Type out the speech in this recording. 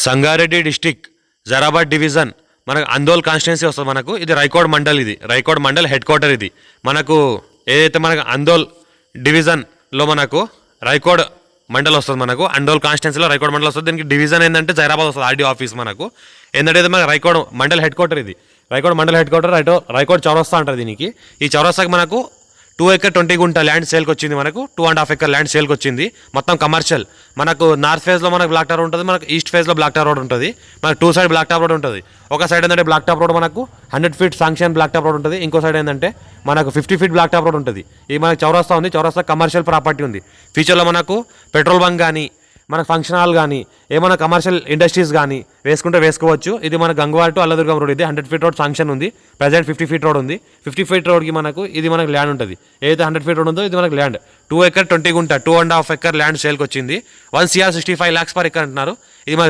Sangareddy district Zaheerabad division మనకు Andole constituency వస్తుంది. మనకు ఇది రైకోడ్ మండల్, ఇది రైకోడ్ మండల్ హెడ్ క్వార్టర్. ఇది మనకు ఏదైతే మనకు అందోల్ డివిజన్లో మనకు రైకోడ్ మండల్ వస్తుంది. మనకు అందోల్ కాన్స్టిట్యున్సీలో రైకోడ్ మండల్ వస్తుంది. దీనికి డివిజన్ ఏంటంటే జైరాబాద్ వస్తుంది. ఆర్డీ ఆఫీస్ మనకు ఏంటంటే ఇది మనకు రైకోడ్ మండల్ హెడ్ క్వార్టర్. ఇది రైకోడ్ మండల్ హెడ్ క్వార్టర్. రైకోడ్ చౌరస్తా అంటారు దీనికి. ఈ చౌరస్తాకి మనకు 2 ఎకర్ 20 గుంట ల్యాండ్ సేల్కి వచ్చింది. మనకు 2.5 ఎకర్ ల్యాండ్ సేల్కి వచ్చింది. మొత్తం కమర్షియల్. మనకు నార్త్ ఫేజ్లో మనకు బ్లాక్ టాప్ రోడ్ ఉంటుంది, మనకు ఈస్ట్ ఫేజ్లో బ్లాక్ టాప్ రోడ్ ఉంటుంది. మనకు 2 సైడ్ బ్లాక్ టాప్ రోడ్ ఉంటుంది. ఒక సైడ్ ఏంటంటే బ్లాక్ టాప్ రోడ్ మనకు 100 feet sanction black top road ఉంటుంది. ఇంకో సైడ్ ఏంటంటే మనకు 50 ఫీట్ బ్లాక్ టాప్ రోడ్ ఉంటుంది. ఇది మనకు చౌరస్తా ఉంది. చౌరస్తా కమర్షియల్ ప్రాపర్టీ ఉంది. ఫ్యూచర్లో మనకు పెట్రోల్ బంక్ కానీ మనకు ఫంక్షన్ హాల్ కానీ ఏమైనా కమర్షియల్ ఇండస్ట్రీస్ కానీ వేసుకుంటే వేసుకోవచ్చు. ఇది మన గంగవాడ టు అల్లదుర్గం రోడ్. ఇది 100 ఫీట్ రోడ్ శాంక్షన్ ఉంది. ప్రజెంట్ 50 ఫీట్ రోడ్ ఉంది. 50 ఫీట్ రోడ్కి మనకు ఇది మనకు ల్యాండ్ ఉంటుంది. ఏదైతే 100 ఫీట్ రోడ్ ఉందో ఇది మనకు ల్యాండ్ 2 ఎకర్ 20 గుంట 2.5 ఎకర్ ల్యాండ్ సేల్కి వచ్చింది. 1 CR 65 lakhs per ఎకర్ అంటున్నారు. ఇది మనకు